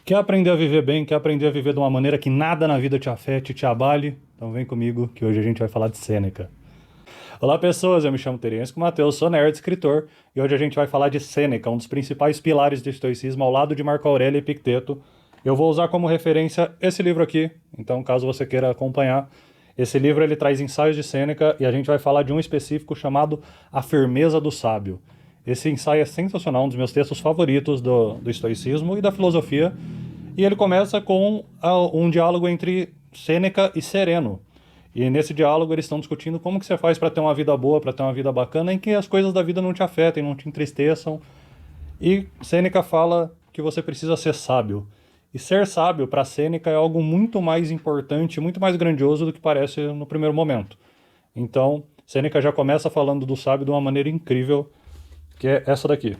Quer aprender a viver bem, quer aprender a viver de uma maneira que nada na vida te afete, te abale? Então vem comigo que hoje a gente vai falar de Sêneca. Olá pessoas, eu me chamo Terence Matheus, sou nerd, escritor, e hoje a gente vai falar de Sêneca, um dos principais pilares do estoicismo ao lado de Marco Aurélio e Epicteto. Eu vou usar como referência esse livro aqui, então caso você queira acompanhar, esse livro ele traz ensaios de Sêneca e a gente vai falar de um específico chamado A Firmeza do Sábio. Esse ensaio é sensacional, um dos meus textos favoritos do estoicismo e da filosofia, e ele começa com um diálogo entre Sêneca e Sereno. E nesse diálogo eles estão discutindo como que você faz para ter uma vida boa, para ter uma vida bacana, em que as coisas da vida não te afetem, não te entristeçam. E Sêneca fala que você precisa ser sábio. E ser sábio para Sêneca é algo muito mais importante, muito mais grandioso do que parece no primeiro momento. Então, Sêneca já começa falando do sábio de uma maneira incrível, que é essa daqui.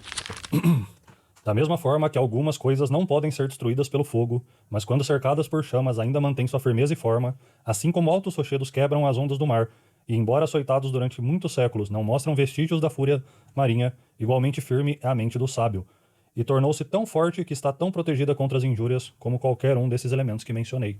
Da mesma forma que algumas coisas não podem ser destruídas pelo fogo, mas quando cercadas por chamas ainda mantêm sua firmeza e forma, assim como altos rochedos quebram as ondas do mar, e embora açoitados durante muitos séculos não mostram vestígios da fúria marinha, igualmente firme é a mente do sábio, e tornou-se tão forte que está tão protegida contra as injúrias como qualquer um desses elementos que mencionei.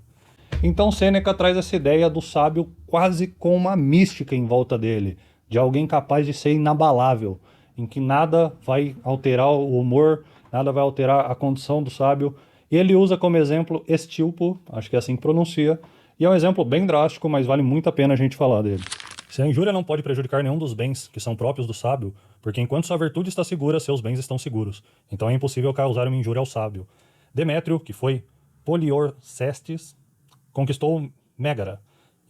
Então Sêneca traz essa ideia do sábio quase com uma mística em volta dele, de alguém capaz de ser inabalável, em que nada vai alterar o humor, nada vai alterar a condição do sábio. E ele usa como exemplo Estilpo, acho que é assim que pronuncia, e é um exemplo bem drástico, mas vale muito a pena a gente falar dele. Se a injúria não pode prejudicar nenhum dos bens que são próprios do sábio, porque enquanto sua virtude está segura, seus bens estão seguros. Então é impossível causar uma injúria ao sábio. Demétrio, que foi Poliorcestes, conquistou Mégara.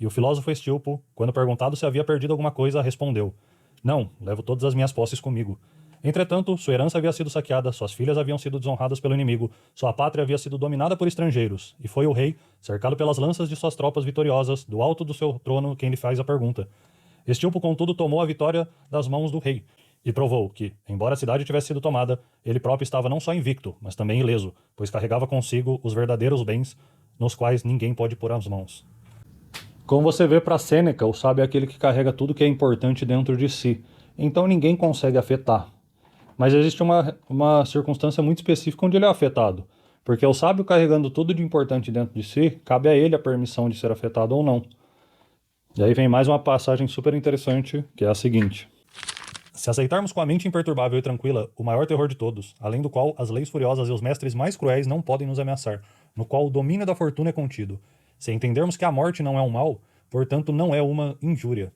E o filósofo Estilpo, quando perguntado se havia perdido alguma coisa, respondeu: Não, levo todas as minhas posses comigo. Entretanto, sua herança havia sido saqueada, suas filhas haviam sido desonradas pelo inimigo, sua pátria havia sido dominada por estrangeiros, e foi o rei, cercado pelas lanças de suas tropas vitoriosas, do alto do seu trono, quem lhe faz a pergunta. Estilpo, contudo, tomou a vitória das mãos do rei, e provou que, embora a cidade tivesse sido tomada, ele próprio estava não só invicto, mas também ileso, pois carregava consigo os verdadeiros bens, nos quais ninguém pode pôr as mãos. Como você vê para Sêneca, o sábio é aquele que carrega tudo que é importante dentro de si, então ninguém consegue afetar. Mas existe uma circunstância muito específica onde ele é afetado, porque o sábio carregando tudo de importante dentro de si, cabe a ele a permissão de ser afetado ou não. E aí vem mais uma passagem super interessante, que é a seguinte: Se aceitarmos com a mente imperturbável e tranquila o maior terror de todos, além do qual as leis furiosas e os mestres mais cruéis não podem nos ameaçar, no qual o domínio da fortuna é contido, se entendermos que a morte não é um mal, portanto não é uma injúria,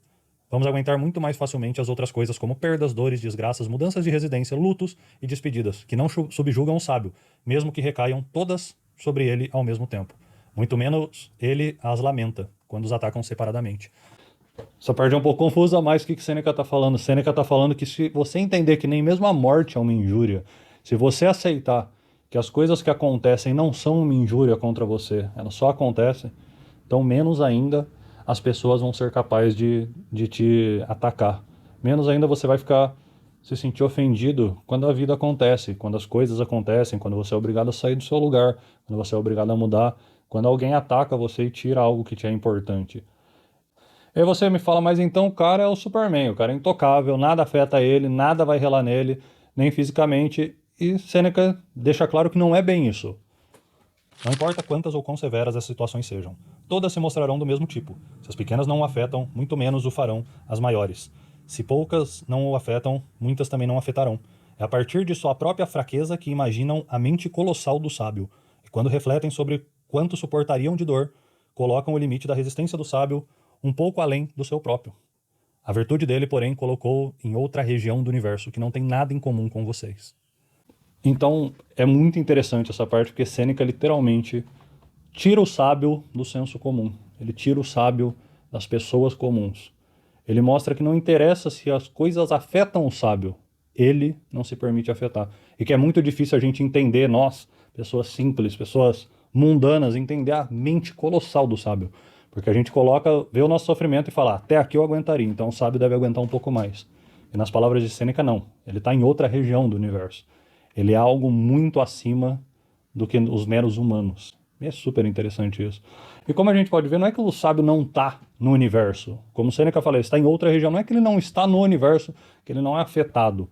vamos aguentar muito mais facilmente as outras coisas como perdas, dores, desgraças, mudanças de residência, lutos e despedidas, que não subjugam o sábio, mesmo que recaiam todas sobre ele ao mesmo tempo. Muito menos ele as lamenta, quando os atacam separadamente. Essa parte é um pouco confusa, mas o que Sêneca está falando? Sêneca está falando que se você entender que nem mesmo a morte é uma injúria, se você aceitar que as coisas que acontecem não são uma injúria contra você, elas só acontecem, então menos ainda as pessoas vão ser capazes de te atacar. Menos ainda você vai se sentir ofendido quando a vida acontece, quando as coisas acontecem, quando você é obrigado a sair do seu lugar, quando você é obrigado a mudar, quando alguém ataca você e tira algo que te é importante. E aí você me fala, mas então o cara é o Superman, o cara é intocável, nada afeta ele, nada vai relar nele, nem fisicamente, e Sêneca deixa claro que não é bem isso. Não importa quantas ou quão severas as situações sejam, todas se mostrarão do mesmo tipo. Se as pequenas não o afetam, muito menos o farão as maiores. Se poucas não o afetam, muitas também não afetarão. É a partir de sua própria fraqueza que imaginam a mente colossal do sábio, e quando refletem sobre quanto suportariam de dor, colocam o limite da resistência do sábio um pouco além do seu próprio. A virtude dele, porém, colocou em outra região do universo que não tem nada em comum com vocês. Então, é muito interessante essa parte, porque Sêneca literalmente tira o sábio do senso comum. Ele tira o sábio das pessoas comuns. Ele mostra que não interessa se as coisas afetam o sábio, ele não se permite afetar. E que é muito difícil a gente entender, nós, pessoas simples, pessoas mundanas, entender a mente colossal do sábio. Porque a gente vê o nosso sofrimento e fala, até aqui eu aguentaria, então o sábio deve aguentar um pouco mais. E nas palavras de Sêneca, não. Ele está em outra região do universo. Ele é algo muito acima do que os meros humanos. E é super interessante isso. E como a gente pode ver, não é que o sábio não está no universo. Como Sêneca falou, ele está em outra região. Não é que ele não está no universo, que ele não é afetado.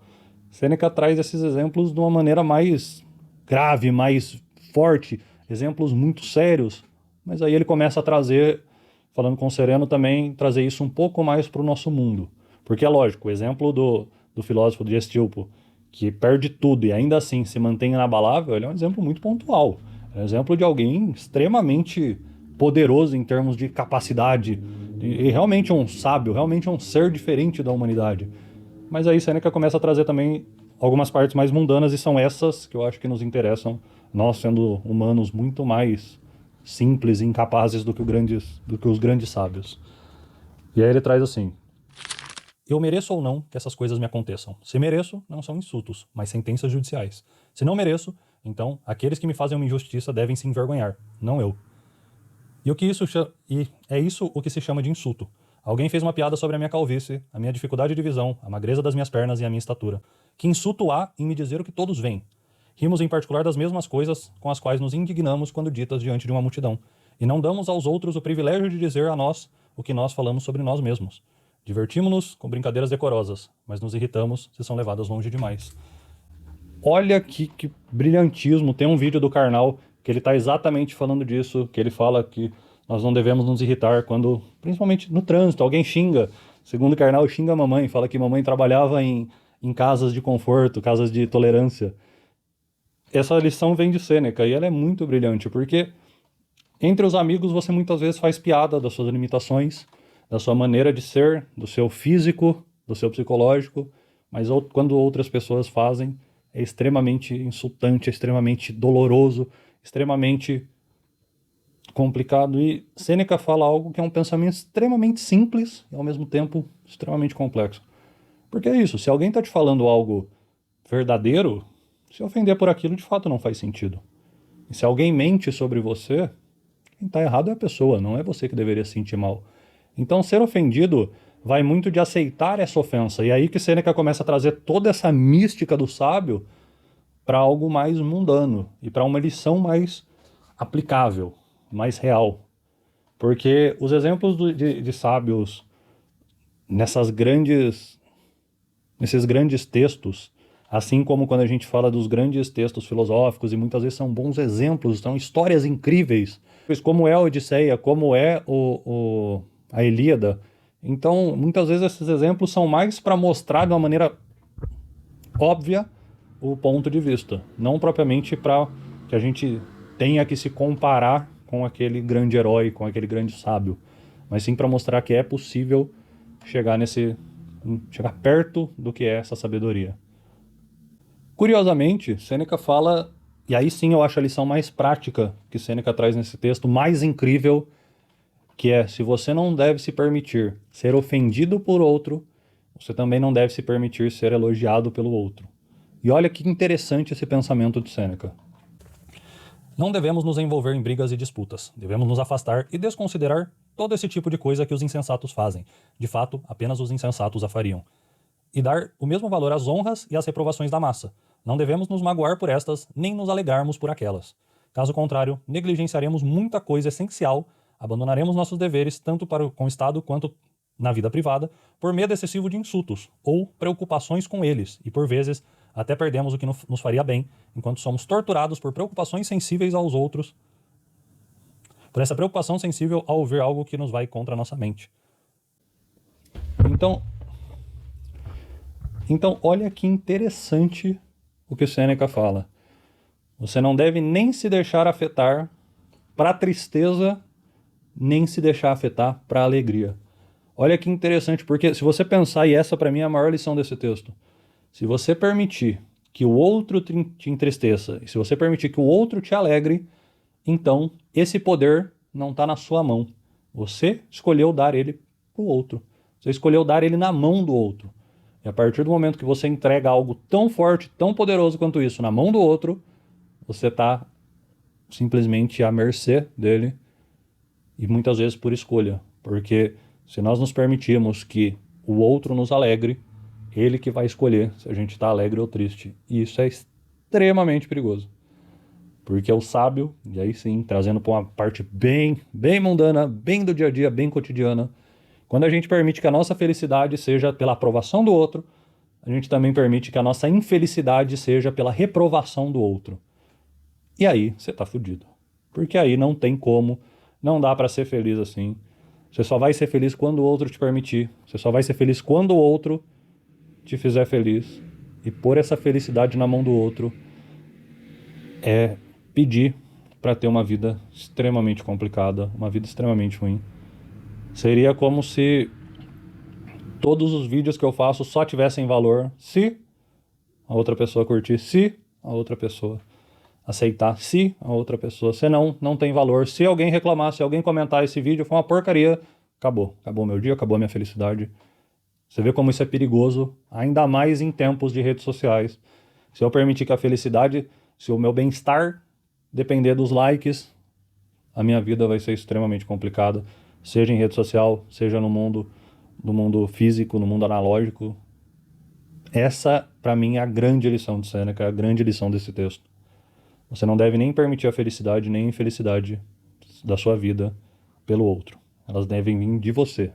Sêneca traz esses exemplos de uma maneira mais grave, mais forte, exemplos muito sérios, mas aí ele começa a trazer, falando com o Sereno também, trazer isso um pouco mais para o nosso mundo. Porque é lógico, o exemplo do filósofo de Estilpo, que perde tudo e ainda assim se mantém inabalável, ele é um exemplo muito pontual. É um exemplo de alguém extremamente poderoso em termos de capacidade, e realmente um sábio, realmente um ser diferente da humanidade. Mas aí Sêneca começa a trazer também algumas partes mais mundanas, e são essas que eu acho que nos interessam, nós sendo humanos muito mais simples e incapazes do que os grandes sábios. E aí ele traz assim: eu mereço ou não que essas coisas me aconteçam. Se mereço, não são insultos, mas sentenças judiciais. Se não mereço, então aqueles que me fazem uma injustiça devem se envergonhar, não eu. E é isso o que se chama de insulto. Alguém fez uma piada sobre a minha calvície, a minha dificuldade de visão, a magreza das minhas pernas e a minha estatura. Que insulto há em me dizer o que todos veem? Rimos em particular das mesmas coisas com as quais nos indignamos quando ditas diante de uma multidão, e não damos aos outros o privilégio de dizer a nós o que nós falamos sobre nós mesmos. Divertimos-nos com brincadeiras decorosas, mas nos irritamos se são levadas longe demais. Olha que brilhantismo. Tem um vídeo do Karnal que ele está exatamente falando disso, que ele fala que nós não devemos nos irritar quando, principalmente no trânsito, alguém xinga. Segundo o Karnal, xinga a mamãe, fala que mamãe trabalhava em casas de conforto, casas de tolerância. Essa lição vem de Sêneca e ela é muito brilhante, porque entre os amigos você muitas vezes faz piada das suas limitações, da sua maneira de ser, do seu físico, do seu psicológico, mas quando outras pessoas fazem, é extremamente insultante, é extremamente doloroso, extremamente complicado. E Sêneca fala algo que é um pensamento extremamente simples e ao mesmo tempo extremamente complexo. Porque é isso, se alguém está te falando algo verdadeiro, se ofender por aquilo de fato não faz sentido. E se alguém mente sobre você, quem está errado é a pessoa, não é você que deveria se sentir mal. Então ser ofendido vai muito de aceitar essa ofensa. E aí que Sêneca começa a trazer toda essa mística do sábio para algo mais mundano e para uma lição mais aplicável, mais real. Porque os exemplos de sábios nesses grandes textos, assim como quando a gente fala dos grandes textos filosóficos, e muitas vezes são bons exemplos, são histórias incríveis, como é a Odisseia, como é a Ilíada. Então, muitas vezes esses exemplos são mais para mostrar de uma maneira óbvia o ponto de vista, não propriamente para que a gente tenha que se comparar com aquele grande herói, com aquele grande sábio, mas sim para mostrar que é possível chegar perto do que é essa sabedoria. Curiosamente, Sêneca fala, e aí sim eu acho a lição mais prática que Sêneca traz nesse texto, mais incrível, que é: se você não deve se permitir ser ofendido por outro, você também não deve se permitir ser elogiado pelo outro. E olha que interessante esse pensamento de Sêneca. Não devemos nos envolver em brigas e disputas. Devemos nos afastar e desconsiderar todo esse tipo de coisa que os insensatos fazem. De fato, apenas os insensatos a fariam. E dar o mesmo valor às honras e às reprovações da massa. Não devemos nos magoar por estas, nem nos alegarmos por aquelas. Caso contrário, negligenciaremos muita coisa essencial, abandonaremos nossos deveres tanto com o Estado quanto na vida privada, por medo excessivo de insultos ou preocupações com eles, e por vezes até perdemos o que nos faria bem, enquanto somos torturados por preocupações sensíveis aos outros, por essa preocupação sensível ao ver algo que nos vai contra a nossa mente. Então olha que interessante o que Sêneca fala. Você não deve nem se deixar afetar para a tristeza, nem se deixar afetar para a alegria. Olha que interessante, porque se você pensar, e essa para mim é a maior lição desse texto, se você permitir que o outro te entristeça, e se você permitir que o outro te alegre, então esse poder não está na sua mão. Você escolheu dar ele para o outro. Você escolheu dar ele na mão do outro. E a partir do momento que você entrega algo tão forte, tão poderoso quanto isso na mão do outro, você está simplesmente à mercê dele, e muitas vezes por escolha. Porque se nós nos permitirmos que o outro nos alegre, ele que vai escolher se a gente está alegre ou triste. E isso é extremamente perigoso. Porque o sábio, e aí sim, trazendo para uma parte bem mundana, bem do dia a dia, bem cotidiana, quando a gente permite que a nossa felicidade seja pela aprovação do outro, a gente também permite que a nossa infelicidade seja pela reprovação do outro. E aí você tá fudido. Porque aí não tem como, não dá pra ser feliz assim. Você só vai ser feliz quando o outro te permitir. Você só vai ser feliz quando o outro te fizer feliz. E pôr essa felicidade na mão do outro é pedir pra ter uma vida extremamente complicada, uma vida extremamente ruim. Seria como se todos os vídeos que eu faço só tivessem valor se a outra pessoa curtir, se a outra pessoa aceitar, se a outra pessoa, se não, não tem valor. Se alguém reclamar, se alguém comentar esse vídeo foi uma porcaria, acabou. Acabou meu dia, acabou minha felicidade. Você vê como isso é perigoso, ainda mais em tempos de redes sociais. Se eu permitir que a felicidade, se o meu bem-estar depender dos likes, a minha vida vai ser extremamente complicada, seja em rede social, seja no mundo físico, no mundo analógico. Essa, para mim, é a grande lição de Sêneca, é a grande lição desse texto. Você não deve nem permitir a felicidade nem a infelicidade da sua vida pelo outro. Elas devem vir de você.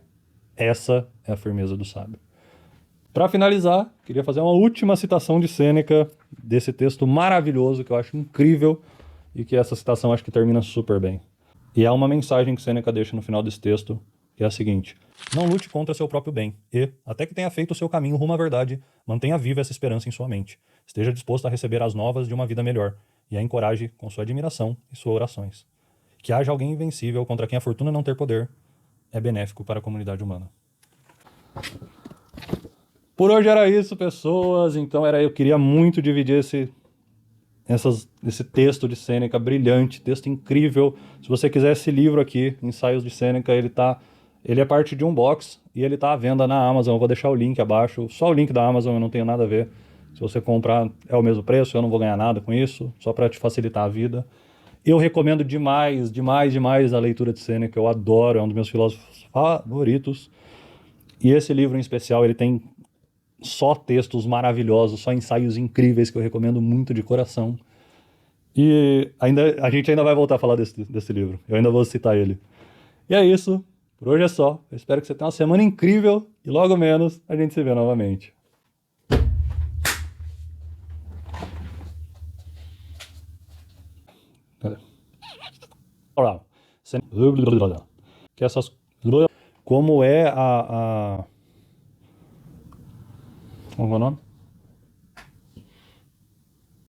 Essa é a firmeza do sábio. Para finalizar, queria fazer uma última citação de Sêneca, desse texto maravilhoso que eu acho incrível e que essa citação acho que termina super bem. E é uma mensagem que Sêneca deixa no final desse texto, que é a seguinte: não lute contra seu próprio bem e, até que tenha feito o seu caminho rumo à verdade, mantenha viva essa esperança em sua mente. Esteja disposto a receber as novas de uma vida melhor e a encoraje com sua admiração e suas orações. Que haja alguém invencível contra quem a fortuna não ter poder é benéfico para a comunidade humana. Por hoje era isso, pessoas. Então eu queria muito dividir esse texto de Sêneca brilhante, texto incrível. Se você quiser esse livro aqui, Ensaios de Sêneca, ele é parte de um box e ele tá à venda na Amazon. Eu vou deixar o link abaixo, só o link da Amazon, eu não tenho nada a ver. Se você comprar é o mesmo preço, eu não vou ganhar nada com isso, só para te facilitar a vida. Eu recomendo demais, demais, demais a leitura de Sêneca. Eu adoro, é um dos meus filósofos favoritos. E esse livro em especial, ele tem só textos maravilhosos, só ensaios incríveis que eu recomendo muito de coração. E a gente ainda vai voltar a falar desse livro. Eu ainda vou citar ele. E é isso. Por hoje é só. Eu espero que você tenha uma semana incrível e logo menos a gente se vê novamente. Que essas... Como é a... Como é o nome?